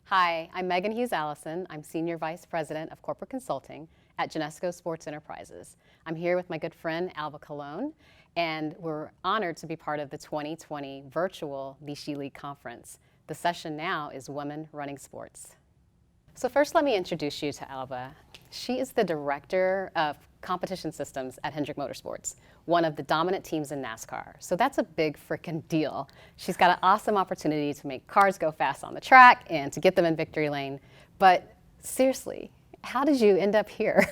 Hi, I'm Megan Hughes Allison. I'm Senior Vice President of Corporate Consulting at Genesco Sports Enterprises. I'm here with my good friend Alba Colón, and we're honored to be part of the 2020 virtual Vichy League Conference. The session now is Women Running Sports. So first, let me introduce you to Alba. She is the Director of Competition Systems at Hendrick Motorsports, one of the dominant teams in NASCAR. So that's a big freaking deal. She's got an awesome opportunity to make cars go fast on the track and to get them in victory lane. But seriously, how did you end up here?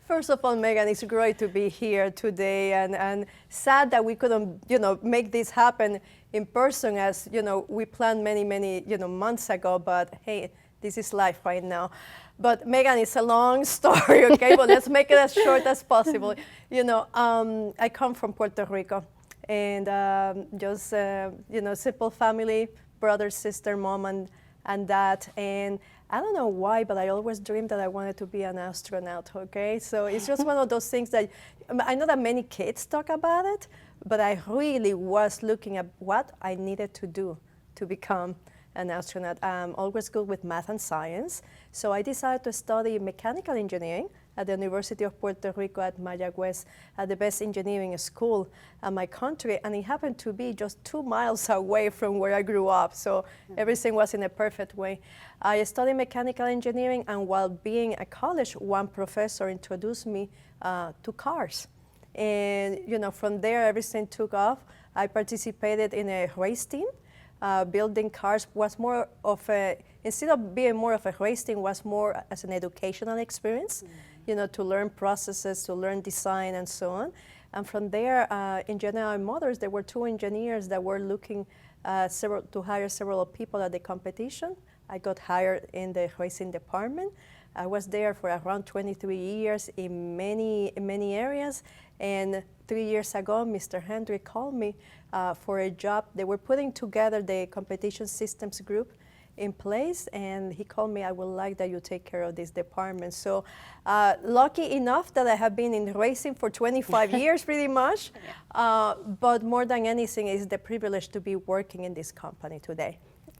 First of all, Megan, it's great to be here today, and sad that we couldn't, make this happen in person as, we planned many, months ago, but hey, this is life right now. But Megan, it's a long story, okay? But let's make it as short as possible. I come from Puerto Rico, and just, simple family, brother, sister, mom, and dad. And I don't know why, but I always dreamed that I wanted to be an astronaut, okay? So it's just one of those things that, I know that many kids talk about it, but I really was looking at what I needed to do to become an astronaut. I'm always good with math and science. So I decided to study mechanical engineering at the University of Puerto Rico at Mayagüez, at the best engineering school in my country. And it happened to be just 2 miles away from where I grew up. So everything was in a perfect way. I studied mechanical engineering, and while being at college, one professor introduced me to cars. And from there, everything took off. I participated in a race team. Building cars was more of a, instead of being more of a race team, was more as an educational experience, to learn processes, to learn design, and so on. And from there, in General Motors, there were 2 engineers that were looking to hire several people at the competition. I got hired in the racing department. I was there for around 23 years in many areas. And 3 years ago, Mr. Hendrick called me for a job. They were putting together the competition systems group in place, and he called me, I would like that you take care of this department. So lucky enough that I have been in racing for 25 years pretty much, but more than anything is the privilege to be working in this company today.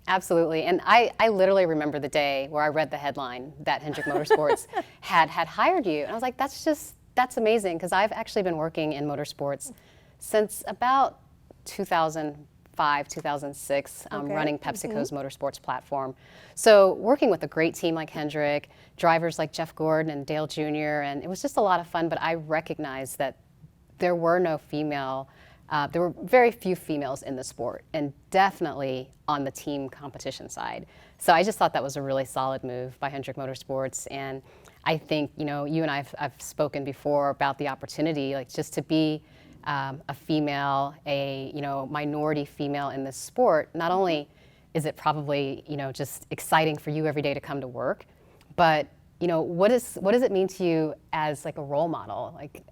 Absolutely, and I literally remember the day where I read the headline that Hendrick Motorsports had hired you, and I was like, that's amazing, because I've actually been working in motorsports since about 2005, 2006, running PepsiCo's motorsports platform. So working with a great team like Hendrick, drivers like Jeff Gordon and Dale Jr., and it was just a lot of fun, but I recognized that there were very few females in the sport, and definitely on the team competition side. So I just thought that was a really solid move by Hendrick Motorsports, and I think, you and I've spoken before about the opportunity, like just to be a female, a minority female in this sport. Not only is it probably just exciting for you every day to come to work, but what does it mean to you as like a role model? Like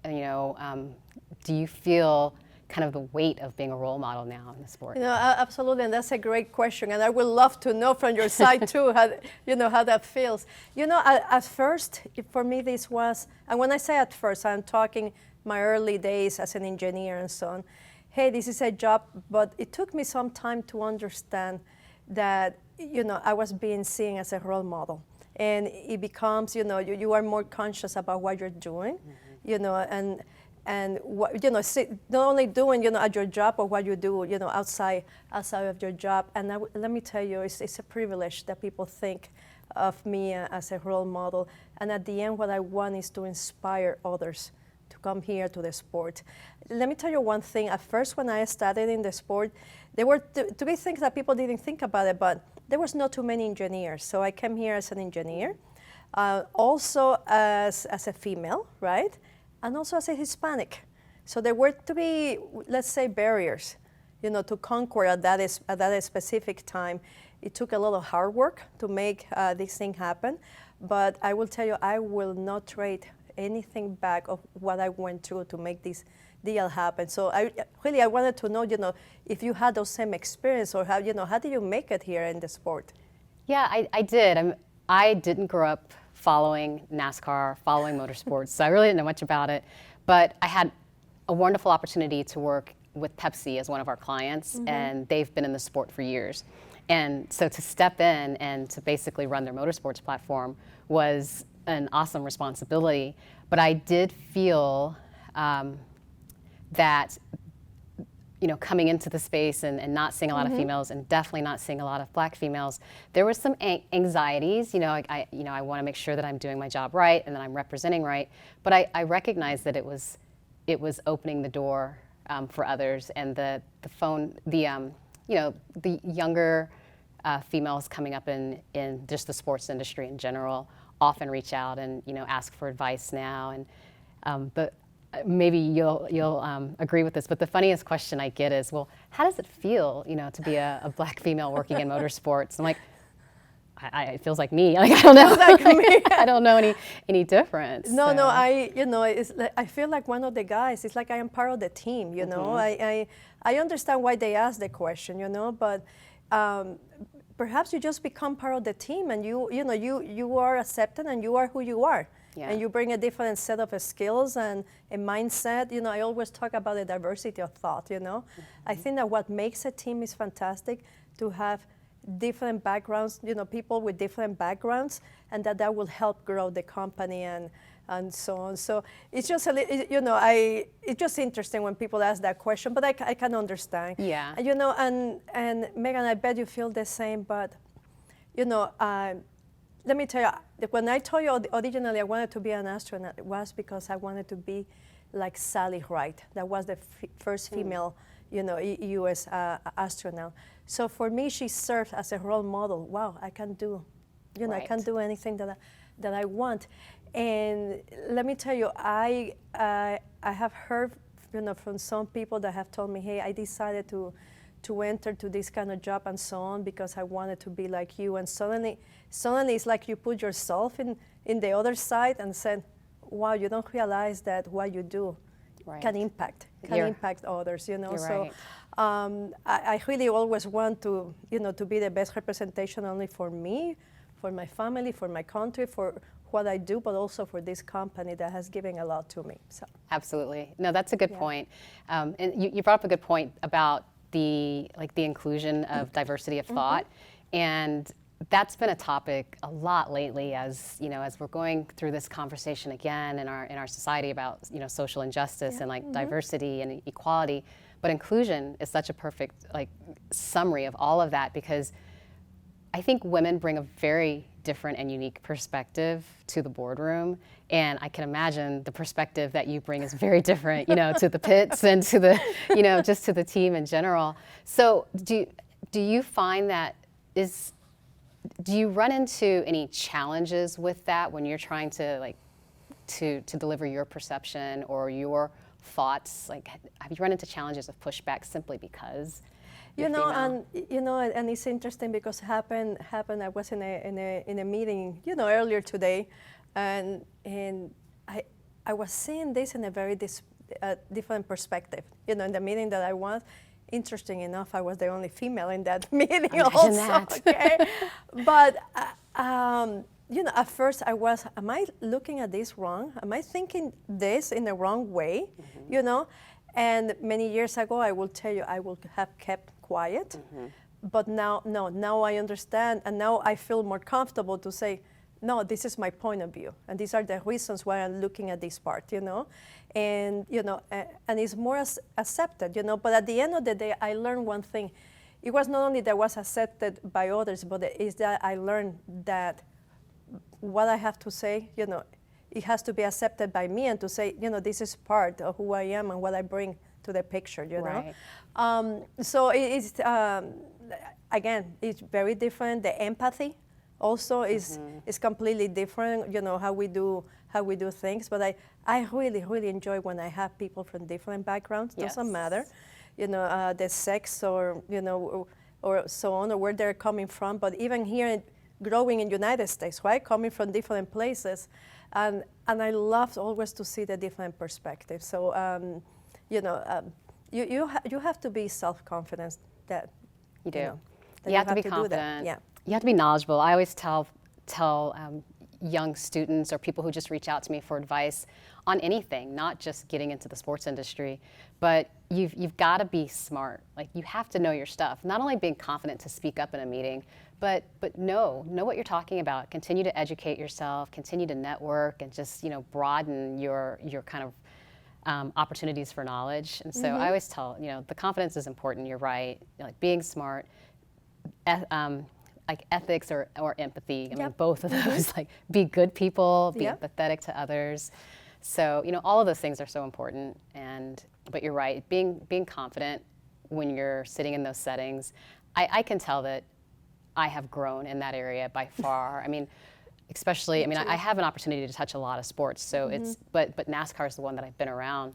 do you feel kind of the weight of being a role model now in the sport? Absolutely, and that's a great question, and I would love to know from your side too how that feels. At first, for me, this was, and when I say at first, I'm talking my early days as an engineer and so on. Hey, this is a job, but it took me some time to understand that I was being seen as a role model, and it becomes you are more conscious about what you're doing, and what, not only doing at your job, but what you do outside of your job. And let me tell you, it's a privilege that people think of me as a role model. And at the end, what I want is to inspire others to come here to the sport. Let me tell you one thing. At first, when I started in the sport, there were to be things that people didn't think about it, but there was not too many engineers. So I came here as an engineer, also as a female, right? And also as a Hispanic. So there were to be, let's say, barriers, to conquer at that specific time. It took a lot of hard work to make this thing happen. But I will tell you, I will not trade anything back of what I went through to make this deal happen. So I wanted to know, if you had those same experience, or how did you make it here in the sport? Yeah, I did. I didn't grow up following NASCAR, following motorsports, so I really didn't know much about it. But I had a wonderful opportunity to work with Pepsi as one of our clients, and they've been in the sport for years. And so to step in and to basically run their motorsports platform was an awesome responsibility. But I did feel that, you know, coming into the space and not seeing a lot of females, and definitely not seeing a lot of Black females, there was some anxieties. You know, I want to make sure that I'm doing my job right and that I'm representing right. But I recognized that it was opening the door for others, and the younger females coming up in just the sports industry in general often reach out and, you know, ask for advice now. And but maybe you'll agree with this, but the funniest question I get is, well, how does it feel, you know, to be a Black female working in motorsports? I'm like, it feels like me. Like, I don't know. Like me. I don't know any difference. No, so. no, it's like, I feel like one of the guys. It's like I am part of the team, you know. I understand why they ask the question, you know, but perhaps you just become part of the team, and you are accepted, and you are who you are. Yeah. And you bring a different set of skills and a mindset. You know, I always talk about the diversity of thought, you know. I think that what makes a team is fantastic, to have different backgrounds, you know, people with different backgrounds, and that will help grow the company and so on. So it's just you know, it's just interesting when people ask that question, but I can understand. Yeah. You know, and Megan, I bet you feel the same, but you know, let me tell you, when I told you originally I wanted to be an astronaut, it was because I wanted to be like Sally Ride. That was the first female, you know, U.S. Astronaut. So for me, she served as a role model. Wow, I can do, you know, I can do anything that I want. And let me tell you, I have heard, you know, from some people that have told me, hey, I decided to enter to this kind of job and so on because I wanted to be like you. And suddenly it's like you put yourself in the other side and said, wow, you don't realize that what you do can impact others, you know. You're so right. I really always want to, you know, to be the best representation only for me, for my family, for my country, for what I do, but also for this company that has given a lot to me. So absolutely. No, that's a good point. And you brought up a good point about the inclusion of diversity of thought, and that's been a topic a lot lately, as you know, as we're going through this conversation again in our society about, you know, social injustice and like diversity and equality. But inclusion is such a perfect like summary of all of that, because I think women bring a very different and unique perspective to the boardroom, and I can imagine the perspective that you bring is very different, you know, to the pits and to the, you know, just to the team in general. So do you find that do you run into any challenges with that when you're trying to like to deliver your perception or your thoughts? Like, have you run into challenges of pushback simply because you know, and it's interesting because happened. I was in a meeting, you know, earlier today, and I was seeing this in a very different perspective. You know, in the meeting that I was, interesting enough, I was the only female in that meeting. Imagine that. Okay, but you know, at first I was, am I looking at this wrong? Am I thinking this in the wrong way? You know, and many years ago, I will tell you, I would have kept quiet, but now I understand, and now I feel more comfortable to say, no, this is my point of view, and these are the reasons why I'm looking at this part, you know, and you know, and it's more accepted, you know. But at the end of the day, I learned one thing. It was not only that was accepted by others, but is that I learned that what I have to say, you know, it has to be accepted by me, and to say, you know, this is part of who I am and what I bring to the picture, you know. So it's again, it's very different. The empathy also is completely different. You know, how we do things. But I really enjoy when I have people from different backgrounds. Doesn't matter, you know, the sex or you know or so on, or where they're coming from. But even here, growing in United States, right, coming from different places. And I love always to see the different perspectives. So, you know, you have to be self-confident that you do. You have to be confident. You have to be knowledgeable. I always tell young students or people who just reach out to me for advice on anything, not just getting into the sports industry, but you've got to be smart. Like, you have to know your stuff. Not only being confident to speak up in a meeting, but know what you're talking about. Continue to educate yourself, continue to network, and just, you know, broaden your kind of opportunities for knowledge. And so I always tell, you know, the confidence is important. You're right. Like, being smart, like ethics or empathy. I mean, both of those. Like, be good people, be empathetic to others. So, you know, all of those things are so important. But you're right. Being confident when you're sitting in those settings, I can tell that I have grown in that area by far. I mean, especially, I mean, I have an opportunity to touch a lot of sports, so but NASCAR is the one that I've been around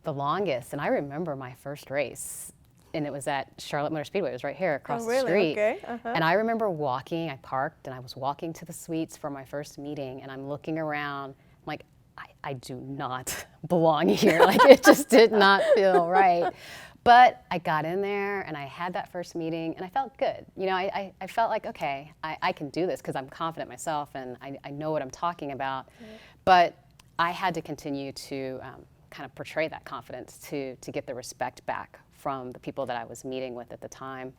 the longest. And I remember my first race, and it was at Charlotte Motor Speedway. It was right here across the street. Okay. And I remember walking, I parked, and I was walking to the suites for my first meeting, and I'm looking around, I'm like, I do not belong here. Like, it just did not feel right. But I got in there, and I had that first meeting, and I felt good. You know, I felt like, okay, I can do this because I'm confident myself, and I know what I'm talking about. But I had to continue to kind of portray that confidence to get the respect back from the people that I was meeting with at the time.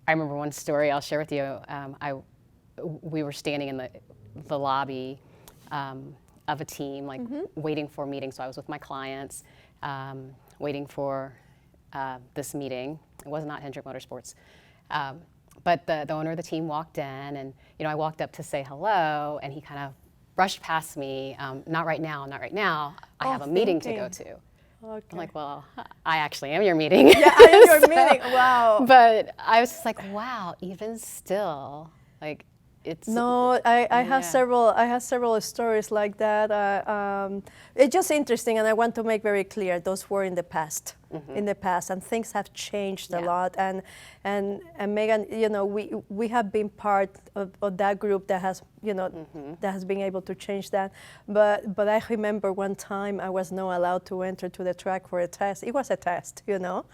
I remember one story I'll share with you. We were standing in the lobby of a team, like waiting for a meeting. So I was with my clients, waiting for this meeting. It was not Hendrick Motorsports. But the owner of the team walked in, and, you know, I walked up to say hello, and he kind of brushed past me. Not right now, not right now. I have a meeting to go to. Okay. I'm like, well, I actually am your meeting. Yeah, I am your meeting. Wow. But I was just like, wow, even still, like, it's. No, I have several stories like that. It's just interesting, and I want to make very clear those were in the past. In the past, and things have changed a lot. And Megan, you know, we have been part of that group that has, you know, that has been able to change that. But I remember one time I was not allowed to enter to the track for a test. It was a test, you know.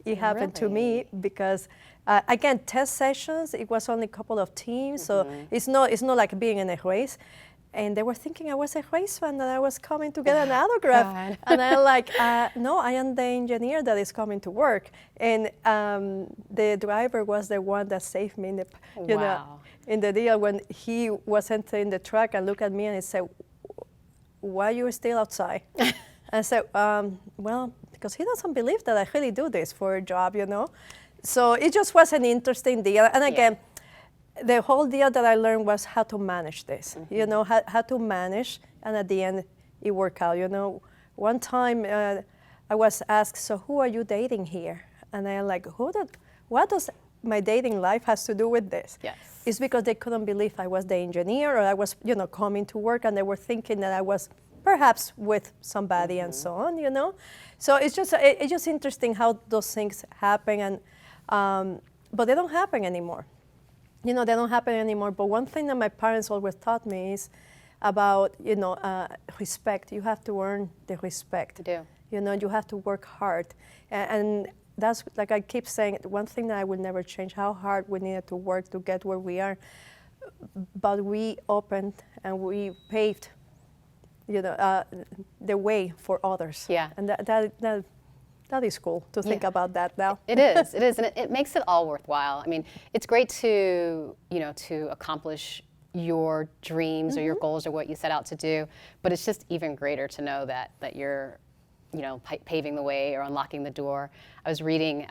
It happened to me because, again, test sessions. It was only a couple of teams, so it's not like being in a race. And they were thinking I was a race fan, that I was coming to get an autograph. And I'm like, no, I am the engineer that is coming to work. And the driver was the one that saved me in the, you know, in the deal when he was entering the truck and looked at me and he said, why are you still outside? I said, well, because he doesn't believe that I really do this for a job, you know. So it just was an interesting deal. And again, the whole deal that I learned was how to manage this, you know, how to manage, and at the end, it worked out, you know. One time, I was asked, so who are you dating here? And I'm like, what does my dating life has to do with this? Yes. It's because they couldn't believe I was the engineer, or I was, you know, coming to work, and they were thinking that I was perhaps with somebody and so on, you know. So it's just interesting how those things happen, and but they don't happen anymore. You know, they don't happen anymore. But one thing that my parents always taught me is about, you know, respect. You have to earn the respect. You do. You know, you have to work hard. And that's, like I keep saying, one thing that I will never change, how hard we needed to work to get where we are. But we opened and we paved, you know, the way for others. Yeah. And that is cool to think about that now. It is, and it makes it all worthwhile. I mean, it's great to, you know, to accomplish your dreams or your goals or what you set out to do, but it's just even greater to know that you're, you know, paving the way or unlocking the door. I was reading,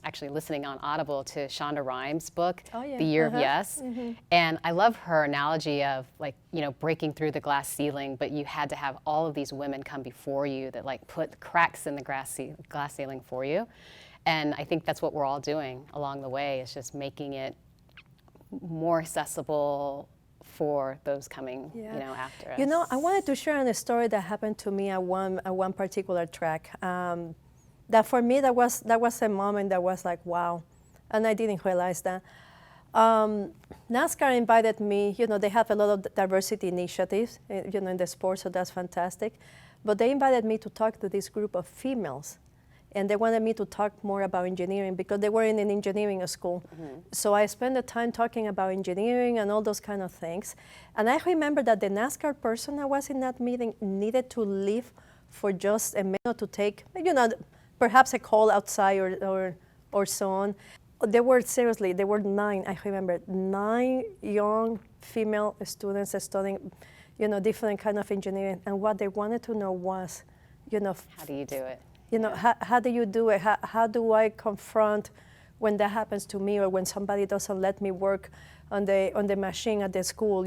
actually listening on Audible to Shonda Rhimes' book, The Year of Yes. And I love her analogy of, like, you know, breaking through the glass ceiling, but you had to have all of these women come before you that, like, put cracks in the glass ceiling for you. And I think that's what we're all doing along the way, is just making it more accessible for those coming, you know, after us. You know, I wanted to share a story that happened to me at one particular track. That for me, that was a moment that was like, wow, and I didn't realize that. NASCAR invited me. You know, they have a lot of diversity initiatives, you know, in the sport, so that's fantastic. But they invited me to talk to this group of females, and they wanted me to talk more about engineering because they were in an engineering school. So I spent the time talking about engineering and all those kind of things. And I remember that the NASCAR person that was in that meeting needed to leave for just a minute to take, perhaps a call outside or so on. There were 9, I remember, 9 young female students studying, different kind of engineering. And what they wanted to know was, How do you do it? How do you do it? How do I confront when that happens to me, or when somebody doesn't let me work on the machine at the school,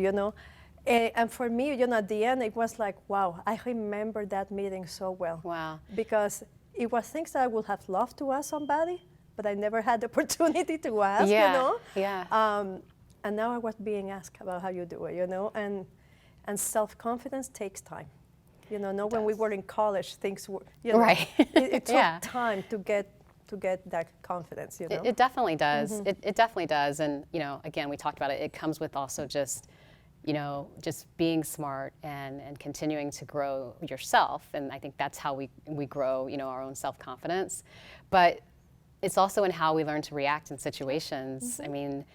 And for me, at the end, it was like, wow, I remember that meeting so well. Wow. Because it was things that I would have loved to ask somebody, but I never had the opportunity to ask, Yeah. And now I was being asked about how you do it, And self-confidence takes time. When we were in college, things were, Right. it took Yeah. time to get that confidence, It definitely does. It definitely does. And, again, we talked about it. It comes with also just being smart and continuing to grow yourself. And I think that's how we grow, our own self-confidence. But it's also in how we learn to react in situations. I mean,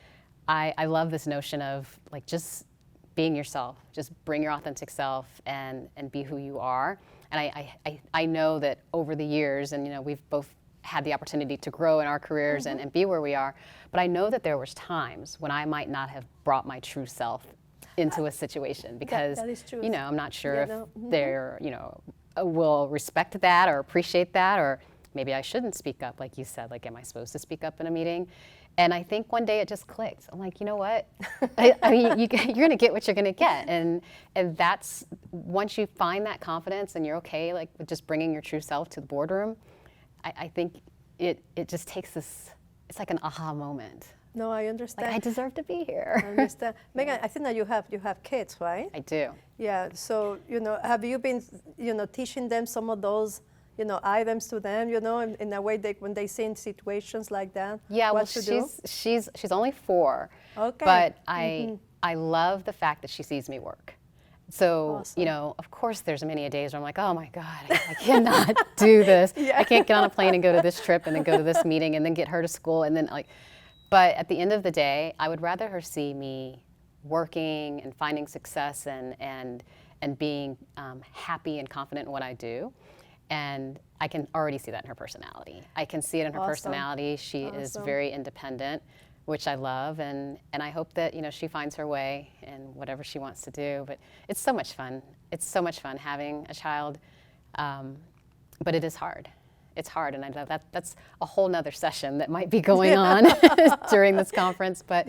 I love this notion of just being yourself, just bring your authentic self and be who you are. And I know that over the years, and we've both had the opportunity to grow in our careers and be where we are, but I know that there was times when I might not have brought my true self into a situation because, that is true. I'm not sure if they're, will respect that or appreciate that, or maybe I shouldn't speak up, like you said, am I supposed to speak up in a meeting? And I think one day it just clicked. I'm like, you know what? I mean, you're going to get what you're going to get. And that's, once you find that confidence and you're okay, with just bringing your true self to the boardroom, I think it just takes this, it's like an aha moment. No, I understand. I deserve to be here. I understand. Megan, I think that you have kids, right? I do. Yeah, so, have you been, teaching them some of those, items to them, in a way when they see in situations like that? Yeah, what to do? she's only 4. Okay. But I love the fact that she sees me work. So, Awesome. Of course there's many days where I'm like, oh my God, I cannot do this. Yeah. I can't get on a plane and go to this trip and then go to this meeting and then get her to school and then but at the end of the day, I would rather her see me working and finding success and being happy and confident in what I do. And I can already see that in her personality. I can see it in her Awesome. personality. She is very independent, which I love, and I hope that she finds her way in whatever she wants to do. But it's so much fun. It's so much fun having a child, but it is hard. It's hard, and I love that. That's a whole nother session that might be going on during this conference. But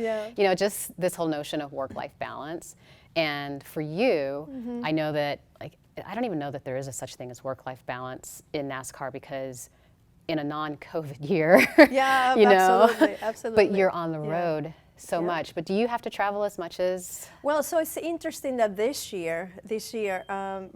just this whole notion of work-life balance. And for you, I know that I don't even know that there is a such thing as work-life balance in NASCAR because in a non-COVID year, absolutely. But you're on the road so much. But do you have to travel as much as? Well, so it's interesting that this year,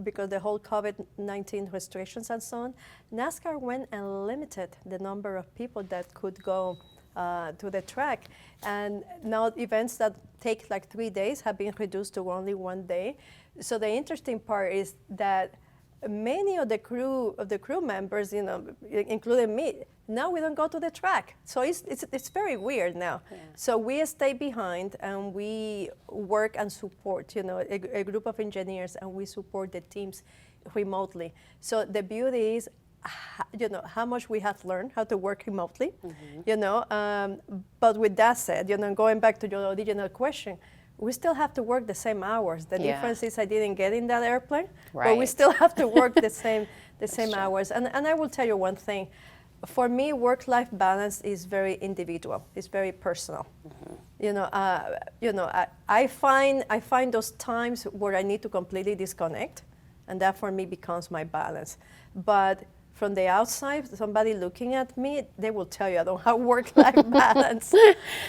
because the whole COVID-19 restrictions and so on, NASCAR went and limited the number of people that could go to the track. And now events that take 3 days have been reduced to only 1 day. So the interesting part is that many of the crew members, including me, now we don't go to the track. So it's very weird now. Yeah. So we stay behind and we work and support, a group of engineers, and we support the teams remotely. So the beauty is, how much we have learned how to work remotely, but with that said, going back to your original question, we still have to work the same hours. The difference is I didn't get in that airplane, but we still have to work the same hours. And I will tell you one thing. For me, work-life balance is very individual. It's very personal. I find those times where I need to completely disconnect, and that for me becomes my balance. But from the outside, somebody looking at me, they will tell you I don't have work-life balance.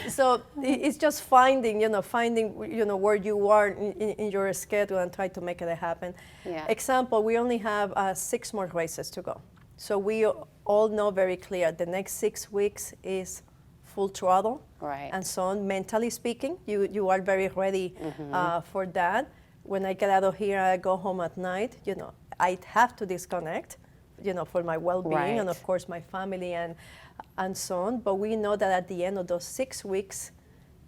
So it's just finding where you are in your schedule and try to make it happen. Yeah. Example, we only have 6 more races to go. So we all know very clear the next 6 weeks is full throttle, and so on. Mentally speaking, you are very ready for that. When I get out of here, I go home at night. I have to disconnect. for my well-being, Right. and of course my family and so on. But we know that at the end of those 6 weeks,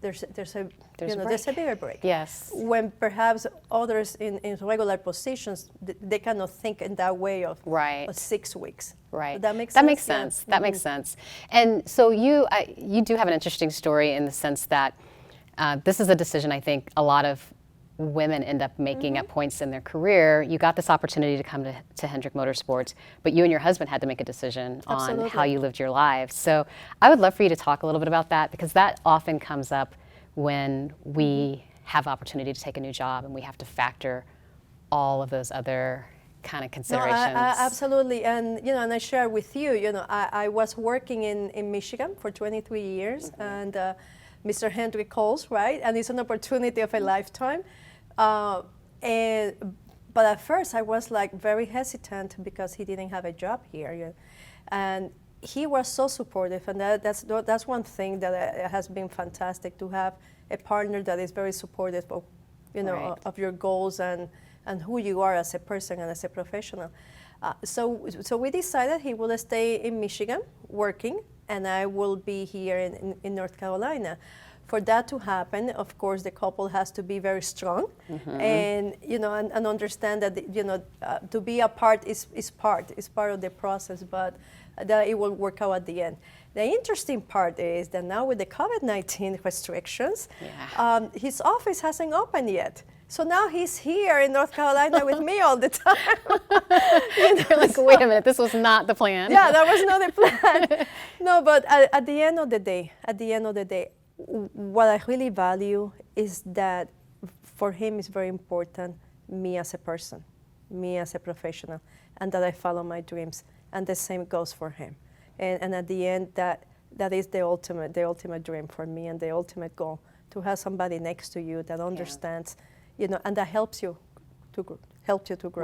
there's a bigger break. Yes. When perhaps others in regular positions, they cannot think in that way of, Right. of 6 weeks. Right. That makes that sense. Makes sense. That makes sense. And so you do have an interesting story in the sense that this is a decision I think a lot of women end up making at points in their career. You got this opportunity to come to Hendrick Motorsports, but you and your husband had to make a decision on how you lived your lives. So I would love for you to talk a little bit about that, because that often comes up when we have opportunity to take a new job and we have to factor all of those other kind of considerations. No, absolutely. And, and I share with you, I was working in Michigan for 23 years, and Mr. Hendrick calls, right? And it's an opportunity of a lifetime. But at first I was like very hesitant because he didn't have a job here. And he was so supportive, and that's one thing that has been fantastic, to have a partner that is very supportive of, Right. of your goals and who you are as a person and as a professional. So we decided he will stay in Michigan working, and I will be here in North Carolina. For that to happen, of course, the couple has to be very strong, and and understand that to be apart is part of the process, but that it will work out at the end. The interesting part is that now with the COVID-19 restrictions, his office hasn't opened yet. So now he's here in North Carolina with me all the time. You're like, wait a minute, this was not the plan. Yeah, that was not the plan. No, but at the end of the day, what I really value is that for him it's very important, me as a person, me as a professional, and that I follow my dreams. And the same goes for him. And at the end, that is the ultimate dream for me, and the ultimate goal, to have somebody next to you that understands, and that helps you to grow.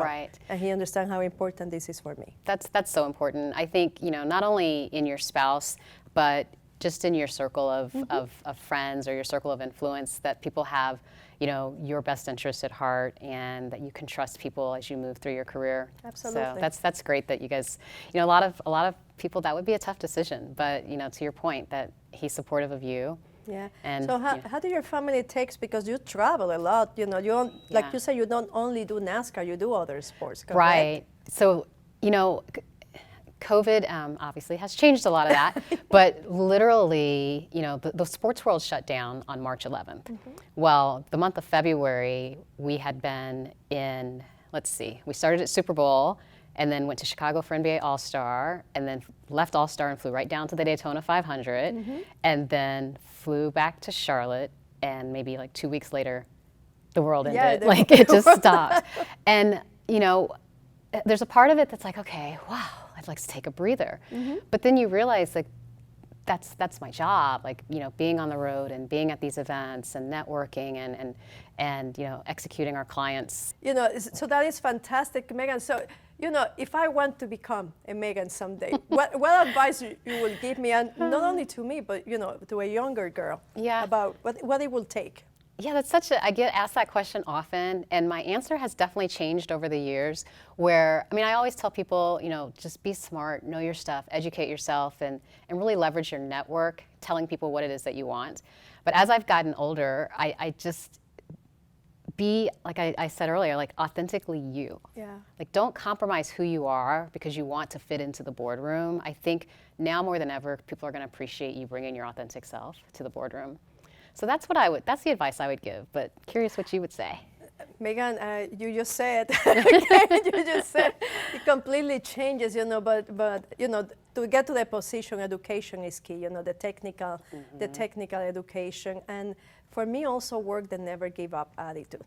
Right. And he understands how important this is for me. That's so important. I think, not only in your spouse, but just in your circle of friends or your circle of influence, that people have, your best interest at heart, and that you can trust people as you move through your career. Absolutely. So that's great that you guys, a lot of people, that would be a tough decision, but to your point, that he's supportive of you. Yeah. And so how do your family takes, because you travel a lot, you don't, like you say, you don't only do NASCAR, you do other sports, correct? Right. So, COVID obviously has changed a lot of that, but literally, the sports world shut down on March 11th. Well, the month of February, we had been in, we started at Super Bowl, and then went to Chicago for NBA All-Star, and then left All-Star and flew right down to the Daytona 500, and then flew back to Charlotte, and maybe like 2 weeks later, the world ended. It just stopped. And, there's a part of it that's like, okay, wow, I'd like to take a breather. But then you realize, that's my job, being on the road and being at these events and networking and executing our clients. So that is fantastic, Megan. So, if I want to become a Megan someday, what advice you will give me, and not only to me, but, to a younger girl, about what it will take? Yeah, I get asked that question often, and my answer has definitely changed over the years, where, I always tell people, just be smart, know your stuff, educate yourself, and really leverage your network, telling people what it is that you want. But as I've gotten older, I just be, like I said earlier, authentically you. Yeah. Don't compromise who you are because you want to fit into the boardroom. I think now more than ever, people are going to appreciate you bringing your authentic self to the boardroom. So that's the advice I would give, but curious what you would say. Megan, you just said, it completely changes, but to get to the position, education is key, the technical education. And for me also, work the never give up attitude.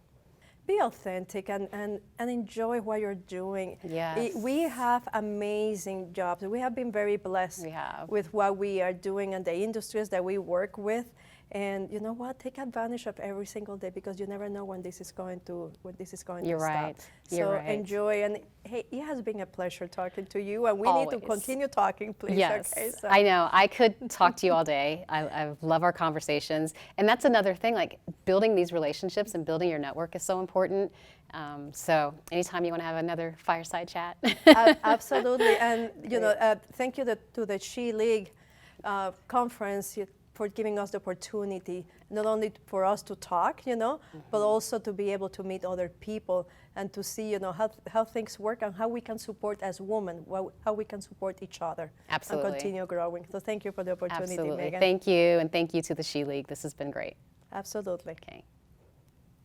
Be authentic and enjoy what you're doing. Yes. We have amazing jobs. We have been very blessed with what we are doing and the industries that we work with. And you know what? Take advantage of every single day because you never know when this is going to You're to right. stop. You're So right. enjoy. And hey, it has been a pleasure talking to you. And we need to Always. continue talking, please. Yes, Okay. So. I know. I could talk to you all day. I love our conversations. And that's another thing, like building these relationships and building your network is so important. So anytime you want to have another fireside chat. Absolutely. And, you know, thank you to the She League conference for giving us the opportunity, not only for us to talk, you know, but also to be able to meet other people and to see, you know, how things work and how we can support as women, how we can support each other. Absolutely. And continue growing. So thank you for the opportunity, Absolutely. Megan. Thank you. And thank you to the She League. This has been great. Absolutely. Okay.